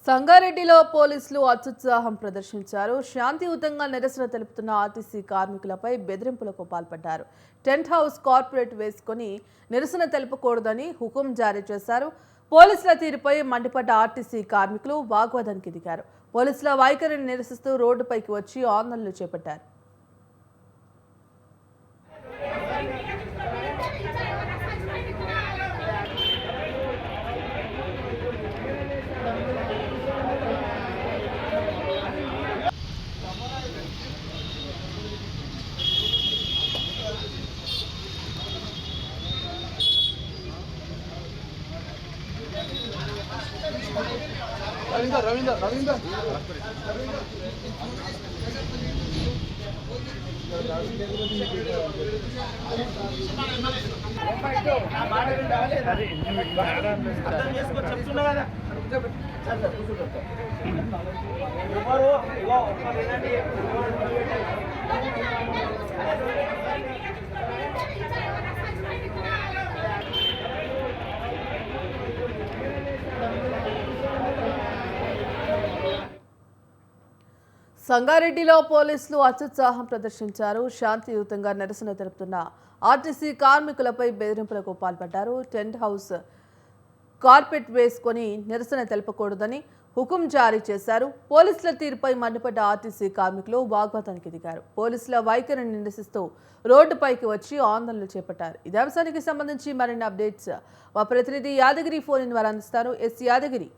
సంగారెడ్డిలో పోలీసులు అత్యుత్సాహం ప్రదర్శించారు. శాంతియుతంగా నిరసన తెలుపుతున్న ఆర్టీసీ కార్మికులపై బెదిరింపులకు పాల్పడ్డారు. టెంట్ హౌస్ కార్పొరేట్ వేసుకుని నిరసన తెలుపకూడదని హుకుం జారీ చేశారు. పోలీసుల తీరుపై మండిపడ్డ ఆర్టీసీ కార్మికులు వాగ్వాదానికి దిగారు. పోలీసుల వైఖరిని నిరసిస్తూ రోడ్డుపైకి వచ్చి ఆందోళనలు చేపట్టారు. రవీందర్ చెప్తున్నా కదా సంగారెడ్డిలో పోలీసులు అత్యుత్సాహం ప్రదర్శించారు. శాంతియుతంగా నిరసన తెలుపుతున్న ఆర్టీసీ కార్మికులపై బెదిరింపులకు పాల్పడ్డారు. టెంట్ హౌస్ కార్పెట్ వేసుకొని నిరసన తెలపకూడదని హుకుం జారీ చేశారు. పోలీసుల తీరుపై మండిపడ్డ ఆర్టీసీ కార్మికులు వాగ్వాదానికి దిగారు. పోలీసుల వైఖరిని నిరసిస్తూ రోడ్డుపైకి వచ్చి ఆందోళనలు చేపట్టారు. ఇదే అంశానికి సంబంధించి మరిన్ని అప్డేట్స్ మా ప్రతినిధి యాదగిరి ఫోన్ ద్వారా అందిస్తారు. ఎస్ యాదగిరి.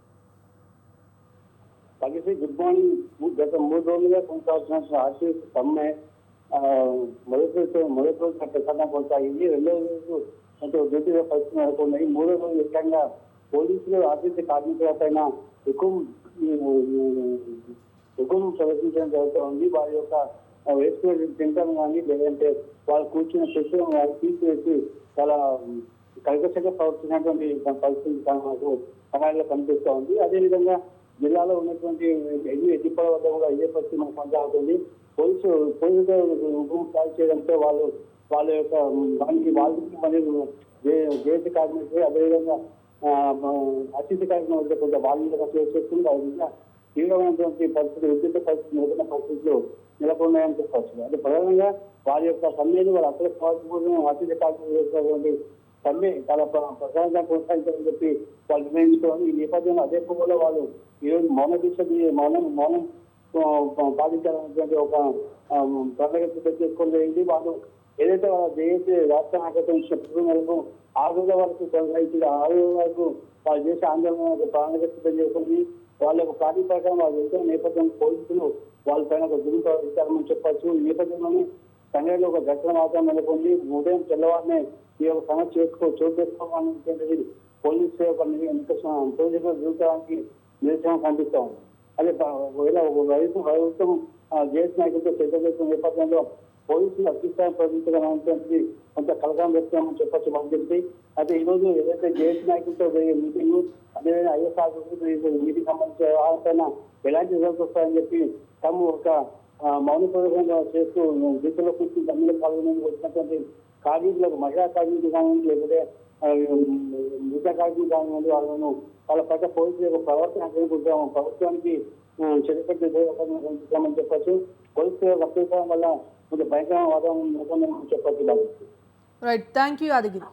Good morning. గత 3 రోజులుగా కొనసాగుతున్న ఆర్టీసీ సమ్మె మొదటి రోజు ప్రసాదం కొనసాగింది. 2వ రోజు అంటే డ్యూటీగా పరిస్థితి నెలకొన్నాయి. 3వ రోజు ముఖ్యంగా పోలీసులు ఆర్టీసీ కార్మికుల పైన హుకుం ప్రదర్శించడం జరుగుతుంది. వారి యొక్క వేసుకునే తింటాం కానీ లేదంటే వాళ్ళు కూర్చున్న చెట్టును కానీ తీసివేసి చాలా కర్కశంగా ప్రవర్తించినటువంటి పరిస్థితి మనకు సమాజంలో కనిపిస్తూ ఉంది. అదేవిధంగా జిల్లాలో ఉన్నటువంటి ఎడ్డిపడ వద్ద కూడా ఇదే పరిస్థితి మనకు కొనసాగుతుంది. పోలీసులు హుకుం జారీ చేయడంతో వాళ్ళ యొక్క వాళ్ళకి మరియు దేశ కార్మికులు అదేవిధంగా అతిథి కార్మికుల వద్ద కొంత వాళ్ళ చేస్తుంది. అదేవిధంగా తీవ్రమైనటువంటి పరిస్థితి ఉద్యోగ పరిస్థితి నెలకొన్న పరిస్థితులు నెలకొన్నాయని చెప్పవచ్చు. అంటే ప్రధానంగా వారి యొక్క సమ్మెను వాళ్ళు అక్కడ పాల్గొనడం అతిథి కార్మికులు చేసినటువంటి సమ్మె చాలా ప్రధానంగా కొనసాగించాలని చెప్పి వాళ్ళు నిర్ణయించుకోవాలి. ఈ నేపథ్యంలో అదే కూడా వాళ్ళు ఈరోజు మౌన దీక్ష మౌనం పాటించాలనేటువంటి ఒక ప్రణాళిక చేసుకొని జరిగింది. వాళ్ళు ఏదైతే వాళ్ళ దేశ రాష్ట్ర నాయకత్వం ఇచ్చిన మేరకు 6 రోజుల వరకు కొనసాగించింది. 6 రోజుల వరకు వాళ్ళు చేసే ఆందోళన ప్రణాళిక సిద్ధం చేసుకుంది. వాళ్ళ యొక్క పార్టీ ప్రకారం వాళ్ళు వెళ్తున్న నేపథ్యంలో పోలీసులు వాళ్ళ పైన ఒక దురుగు ప్రవర్తించాలని చెప్పచ్చు. ఈ నేపథ్యంలోనే సంఘటనలో ఒక ఘటన వాతావరణం నెలకొంది. ఉదయం తెల్లవారినే ఈ యొక్క సమస్య చోటు చేసుకోవాలనేటువంటిది పోలీసు పోలీసులు దిగుతానికి నిరసన కనిపిస్తా ఉంది. అదే ప్రభుత్వం జేఎస్ నాయకులతో చర్చ చేస్తున్న నేపథ్యంలో పోలీసులు అత్యుత్సాహం ప్రదర్శించడం అనేటువంటిది కొంత కలకలం వ్యక్తమని చెప్పచ్చు మనకు తెలిసి. అయితే ఈ రోజు ఏదైతే జేఎస్ నాయకులతో మీటింగ్ అదేవిధంగా ఐఎస్ఆర్ మీటింగ్ సంబంధించిన వాళ్ళపైన ఎలాంటి రిజల్ట్స్ వస్తాయని చెప్పి తాము ఒక మౌన ప్రదర్శన చేస్తూ దీక్షలో కూర్చుని తమిళ పాల్గొనేందుకు వచ్చినటువంటి కార్మికులకు మహిళా కార్మికులు కానివ్వండి లేకపోతే మిగతా కార్మికులు కానివ్వండి వాళ్ళ పట్ల పోలీసుల యొక్క ప్రవర్తన ప్రభుత్వానికి చర్యపెట్టామని చెప్పచ్చు. పోలీసుల రక్షించడం వల్ల కొంచెం భయంకరమైన వాతావరణం నెలకొందని చెప్పచ్చు. Right, thank you Yadagiri.